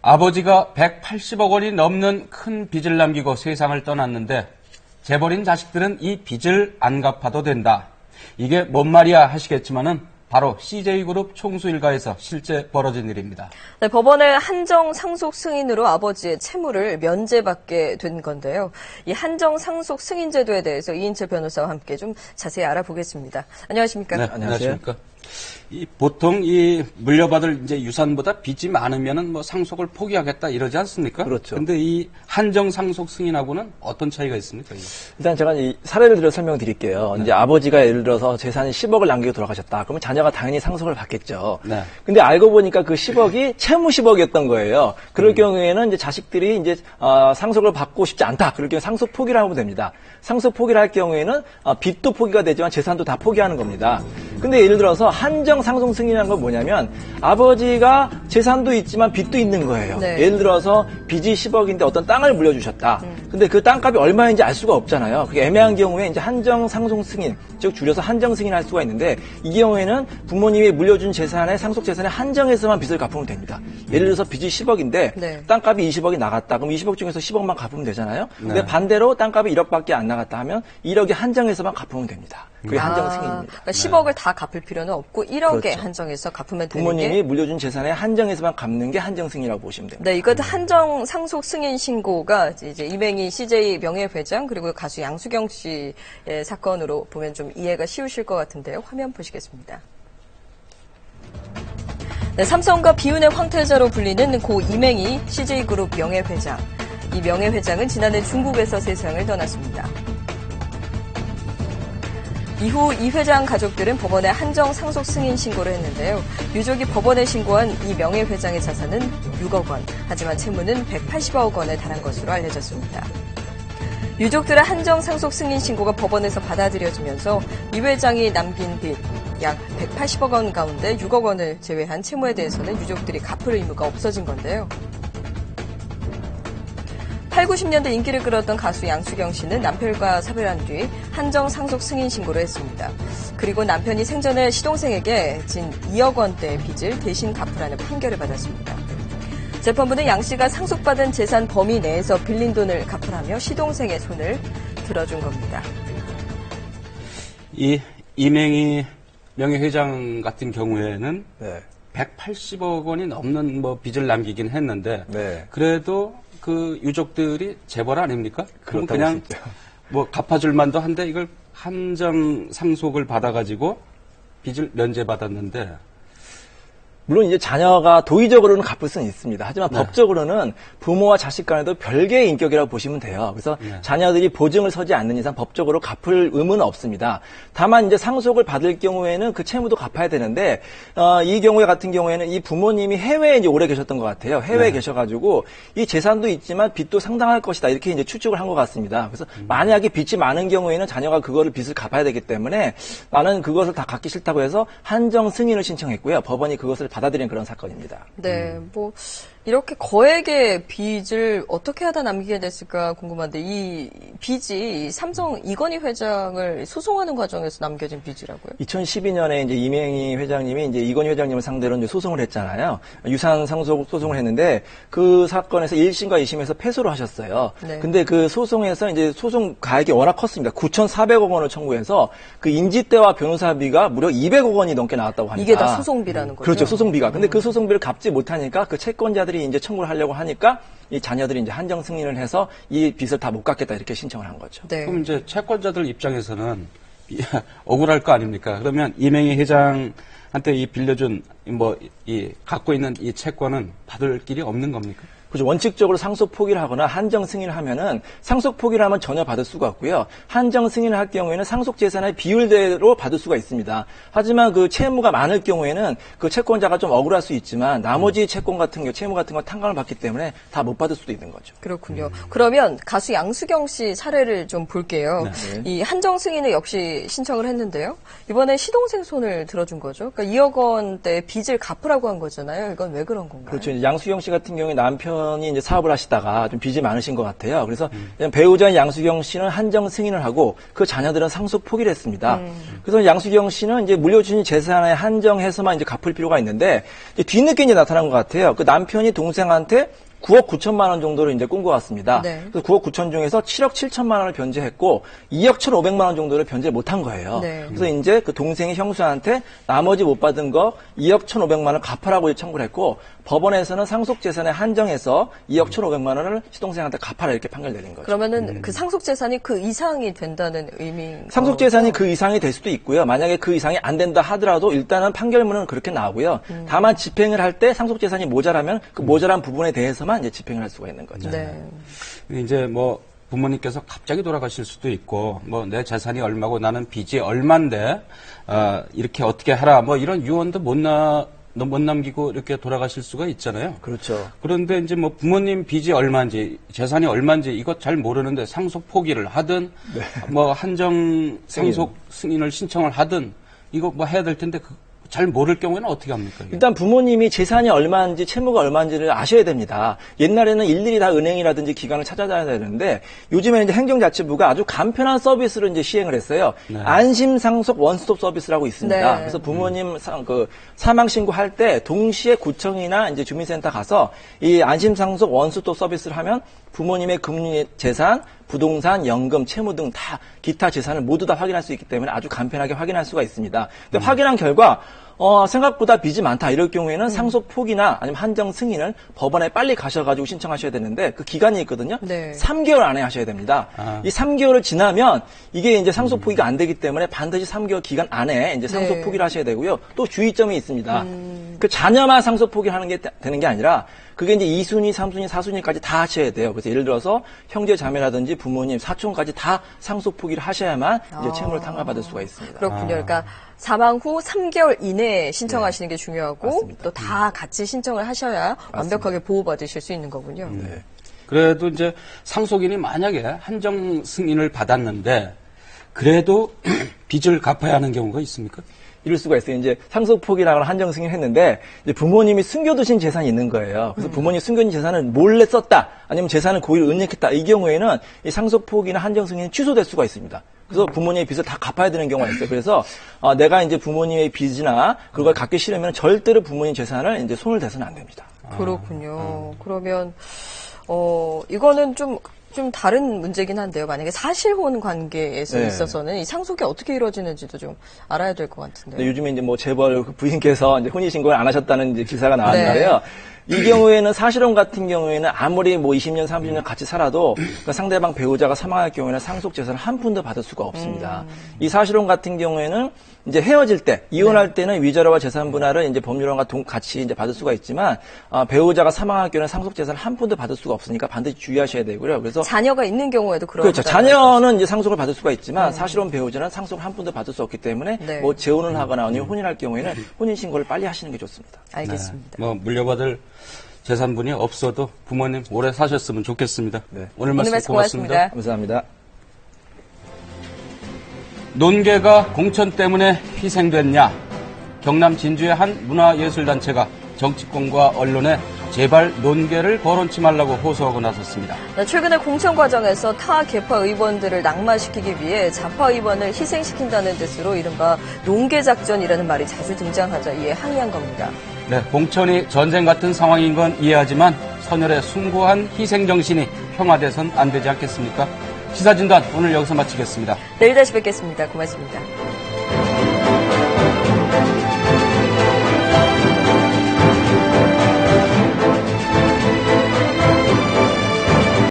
아버지가 180억 원이 넘는 큰 빚을 남기고 세상을 떠났는데 재벌인 자식들은 이 빚을 안 갚아도 된다. 이게 뭔 말이야 하시겠지만은 바로 CJ그룹 총수 일가에서 실제 벌어진 일입니다. 네, 법원의 한정 상속 승인으로 아버지의 채무를 면제받게 된 건데요. 이 한정 상속 승인 제도에 대해서 이인철 변호사와 함께 좀 자세히 알아보겠습니다. 안녕하십니까? 네, 안녕하십니까? 보통 이 물려받을 이제 유산보다 빚이 많으면은 뭐 상속을 포기하겠다 이러지 않습니까? 그렇죠. 근데 이 한정 상속 승인하고는 어떤 차이가 있습니까? 일단 제가 이 사례를 들어 설명드릴게요. 네. 이제 아버지가 예를 들어서 재산이 10억을 남기고 돌아가셨다. 그러면 자녀가 당연히 상속을 받겠죠. 네. 근데 알고 보니까 그 10억이 채무 10억이었던 거예요. 그럴 경우에는 이제 자식들이 이제 상속을 받고 싶지 않다. 그럴 경우에 상속 포기를 하면 됩니다. 상속 포기를 할 경우에는 빚도 포기가 되지만 재산도 다 포기하는 겁니다. 근데 예를 들어서 한정 상속 승인이라는 건 뭐냐면 아버지가 재산도 있지만 빚도 있는 거예요. 네. 예를 들어서 빚이 10억인데 어떤 땅을 물려주셨다. 근데 그 땅값이 얼마인지 알 수가 없잖아요. 그게 애매한 경우에 이제 한정 상속 승인, 즉 줄여서 한정 승인할 수가 있는데 이 경우에는 부모님이 물려준 재산의 상속 재산의 한정에서만 빚을 갚으면 됩니다. 예를 들어서 빚이 10억인데 네. 땅값이 20억이 나갔다. 그럼 20억 중에서 10억만 갚으면 되잖아요. 근데 네. 반대로 땅값이 1억밖에 안 나갔다 하면 1억이 한정에서만 갚으면 됩니다. 그게 한정 승인입니다. 그러니까 10억을 다 갚을 필요는 없고 1억에 그렇죠. 한정해서 갚으면 되는 부모님이 게. 물려준 재산의 한정에서만 갚는 게 한정 승인이라고 보시면 됩니다. 네, 이것도 한정 상속 승인 신고가 이제 이맹희 CJ 명예회장 그리고 가수 양수경 씨의 사건으로 보면 좀 이해가 쉬우실 것 같은데요. 화면 보시겠습니다. 네, 삼성과 비운의 황태자로 불리는 고 이맹희 CJ그룹 명예회장. 이 명예회장은 지난해 중국에서 세상을 떠났습니다. 이후 이 회장 가족들은 법원에 한정 상속 승인 신고를 했는데요. 유족이 법원에 신고한 이 명예회장의 자산은 6억 원, 하지만 채무는 180억 원에 달한 것으로 알려졌습니다. 유족들의 한정 상속 승인 신고가 법원에서 받아들여지면서 이 회장이 남긴 빚 약 180억 원 가운데 6억 원을 제외한 채무에 대해서는 유족들이 갚을 의무가 없어진 건데요. 8, 90년대 인기를 끌었던 가수 양수경 씨는 남편과 사별한 뒤 한정 상속 승인 신고를 했습니다. 그리고 남편이 생전에 시동생에게 진 2억 원대의 빚을 대신 갚으라는 판결을 받았습니다. 재판부는 양 씨가 상속받은 재산 범위 내에서 빌린 돈을 갚으라며 시동생의 손을 들어준 겁니다. 이 이맹희 명예회장 같은 경우에는 네. 180억 원이 넘는 뭐 빚을 남기긴 했는데 네. 그래도 그 유족들이 재벌 아닙니까? 그럼 그렇다고 그냥 할 수 있죠. 뭐 갚아줄 만도 한데 이걸 한정 상속을 받아가지고 빚을 면제받았는데 물론 이제 자녀가 도의적으로는 갚을 수는 있습니다. 하지만 네. 법적으로는 부모와 자식 간에도 별개의 인격이라고 보시면 돼요. 그래서 네. 자녀들이 보증을 서지 않는 이상 법적으로 갚을 의무는 없습니다. 다만 이제 상속을 받을 경우에는 그 채무도 갚아야 되는데 이 경우에 같은 경우에는 이 부모님이 해외에 이제 오래 계셨던 것 같아요. 해외에 네. 계셔가지고 이 재산도 있지만 빚도 상당할 것이다 이렇게 이제 추측을 한 것 같습니다. 그래서 만약에 빚이 많은 경우에는 자녀가 그거를 빚을 갚아야 되기 때문에 나는 그것을 다 갚기 싫다고 해서 한정 승인을 신청했고요. 법원이 그것을 받아들인 그런 사건입니다. 네, 뭐 이렇게 거액의 빚을 어떻게 하다 남기게 됐을까 궁금한데 이 빚이 삼성 이건희 회장을 소송하는 과정에서 남겨진 빚이라고요? 2012년에 이제 이맹희 회장님이 이제 이건희 회장님을 상대로 이제 소송을 했잖아요. 유산 상속 소송을 했는데 그 사건에서 1심과 2심에서 패소를 하셨어요. 네. 근데 그 소송에서 이제 소송 가액이 워낙 컸습니다. 9,400억 원을 청구해서 그 인지대와 변호사비가 무려 200억 원이 넘게 나왔다고 합니다. 이게 다 소송비라는 거죠? 그렇죠. 소송비가. 근데 그 소송비를 갚지 못하니까 그 채권자들이 이제 청구를 하려고 하니까 이 자녀들이 이제 한정 승인을 해서 이 빚을 다 못 갚겠다 이렇게 신청을 한 거죠. 네. 그럼 이제 채권자들 입장에서는 억울할 거 아닙니까? 그러면 이맹희 회장한테 이 빌려준 뭐 이 갖고 있는 이 채권은 받을 길이 없는 겁니까? 그렇죠. 원칙적으로 상속 포기를 하거나 한정 승인을 하면은 상속 포기를 하면 전혀 받을 수가 없고요. 한정 승인을 할 경우에는 상속 재산의 비율대로 받을 수가 있습니다. 하지만 그 채무가 많을 경우에는 그 채권자가 좀 억울할 수 있지만 나머지 채권 같은 경우, 채무 같은 건 탕감을 받기 때문에 다 못 받을 수도 있는 거죠. 그렇군요. 그러면 가수 양수경 씨 사례를 좀 볼게요. 네. 이 한정 승인을 역시 신청을 했는데요. 이번에 시동생 손을 들어준 거죠. 그러니까 2억 원대 빚을 갚으라고 한 거잖아요. 이건 왜 그런 건가요? 그렇죠. 이제 양수경 씨 같은 경우에 남편 남편이 이제 사업을 하시다가 좀 빚이 많으신 것 같아요. 그래서 배우자인 양수경 씨는 한정 승인을 하고 그 자녀들은 상속 포기를 했습니다. 그래서 양수경 씨는 이제 물려주신 재산에 한정해서만 이제 갚을 필요가 있는데 이제 뒤늦게 이제 나타난 것 같아요. 그 남편이 동생한테 9억 9천만 원 정도를 이제 꾼 것 같습니다. 네. 그래서 9억 9천 중에서 7억 7천만 원을 변제했고 2억 1,500만 원 정도를 변제 못한 거예요. 네. 그래서 이제 그 동생이 형수한테 나머지 못 받은 거 2억 1,500만 원을 갚아라고 이제 청구를 했고 법원에서는 상속 재산에 한정해서 2억 1,500만 원을 시동생한테 갚아라 이렇게 판결 내린 거죠. 그러면은 그 상속 재산이 그 이상이 된다는 의미. 상속 재산이 그 이상이 될 수도 있고요. 만약에 그 이상이 안 된다 하더라도 일단은 판결문은 그렇게 나오고요. 다만 집행을 할 때 상속 재산이 모자라면 그 모자란 부분에 대해서만 이제 집행을 할 수가 있는 거죠. 네. 이제 뭐 부모님께서 갑자기 돌아가실 수도 있고 뭐 내 재산이 얼마고 나는 빚이 얼만데 이렇게 어떻게 하라 뭐 이런 유언도 못 남기고 이렇게 돌아가실 수가 있잖아요. 그렇죠. 그런데 이제 뭐 부모님 빚이 얼마인지 재산이 얼마인지 이것 잘 모르는데 상속 포기를 하든 뭐 한정 상속 승인을 신청을 하든 이거 뭐 해야 될 텐데 잘 모를 경우에는 어떻게 합니까? 이게? 일단 부모님이 재산이 얼마인지 채무가 얼마인지를 아셔야 됩니다. 옛날에는 일일이 다 은행이라든지 기관을 찾아다녀야 되는데 요즘에는 이제 행정자치부가 아주 간편한 서비스를 이제 시행을 했어요. 네. 안심상속 원스톱 서비스라고 있습니다. 네. 그래서 부모님 사망 신고할 때 동시에 구청이나 이제 주민센터 가서 이 안심상속 원스톱 서비스를 하면 부모님의 금융 재산, 부동산, 연금, 채무 등 다 기타 재산을 모두 다 확인할 수 있기 때문에 아주 간편하게 확인할 수가 있습니다. 근데 확인한 결과 생각보다 빚이 많다 이럴 경우에는 상속 포기나 아니면 한정 승인을 법원에 빨리 가셔가지고 신청하셔야 되는데 그 기간이 있거든요. 네. 3개월 안에 하셔야 됩니다. 이 3개월을 지나면 이게 이제 상속 포기가 안 되기 때문에 반드시 3개월 기간 안에 이제 상속 네. 포기를 하셔야 되고요. 또 주의점이 있습니다. 그 자녀만 상속 포기를 하는 게 되는 게 아니라 그게 이제 2순위, 3순위, 4순위까지 다 하셔야 돼요. 그래서 예를 들어서 형제 자매라든지 부모님, 사촌까지 다 상속 포기를 하셔야만 이제 채무를 탕감받을 수가 있습니다. 그렇군요. 그러니까 사망 후 3개월 이내에 신청하시는 게 중요하고 맞습니다. 또 다 같이 신청을 하셔야 완벽하게 보호받으실 수 있는 거군요. 네. 그래도 이제 상속인이 만약에 한정 승인을 받았는데 그래도 빚을 갚아야 하는 경우가 있습니까? 이럴 수가 있어요. 이제 상속 포기라고 한정 승인했는데 이제 부모님이 숨겨두신 재산이 있는 거예요. 그래서 부모님 숨겨둔 재산을 몰래 썼다, 아니면 재산을 고의로 은닉했다. 이 경우에는 이 상속 포기나 한정 승인이 취소될 수가 있습니다. 그래서 부모님의 빚을 다 갚아야 되는 경우가 있어요. 그래서 내가 이제 부모님의 빚이나 그걸 갚기 싫으면 절대로 부모님 재산을 이제 손을 대서는 안 됩니다. 그렇군요. 그러면 이거는 좀 다른 문제긴 한데요. 만약에 사실혼 관계에서 네. 있어서는 이 상속이 어떻게 이루어지는지도 좀 알아야 될 것 같은데요. 근데 요즘에 이제 뭐 재벌 부인께서 이제 혼인신고를 안 하셨다는 이제 기사가 나왔는데요. 이 경우에는 사실혼 같은 경우에는 아무리 뭐 20년, 30년 같이 살아도 그 상대방 배우자가 사망할 경우에는 상속 재산을 한 푼도 받을 수가 없습니다. 이 사실혼 같은 경우에는 이제 헤어질 때, 이혼할 때는 위자료와 재산 분할을 이제 법률원과 같이 이제 받을 수가 있지만 배우자가 사망할 경우는 상속 재산을 한 푼도 받을 수가 없으니까 반드시 주의하셔야 되고요. 그래서 자녀가 있는 경우에도 그렇죠. 자녀는 이제 상속을 받을 수가 있지만 사실혼 배우자는 상속을 한 푼도 받을 수 없기 때문에 네. 뭐 재혼을 하거나 아니면 혼인할 경우에는 혼인 신고를 빨리 하시는 게 좋습니다. 알겠습니다. 뭐 물려받을 재산분이 없어도 부모님 오래 사셨으면 좋겠습니다. 네. 오늘 말씀 고맙습니다. 감사합니다. 논개가 공천 때문에 희생됐냐? 경남 진주의 한 문화예술단체가 정치권과 언론에 제발 논개를 거론치 말라고 호소하고 나섰습니다. 최근에 공천 과정에서 타 계파 의원들을 낙마시키기 위해 좌파 의원을 희생시킨다는 뜻으로 이른바 논개 작전이라는 말이 자주 등장하자 이에 항의한 겁니다. 네, 공천이 전쟁 같은 상황인 건 이해하지만 선열의 숭고한 희생 정신이 폄하돼선 안 되지 않겠습니까? 시사진단 오늘 여기서 마치겠습니다. 내일 다시 뵙겠습니다. 고맙습니다.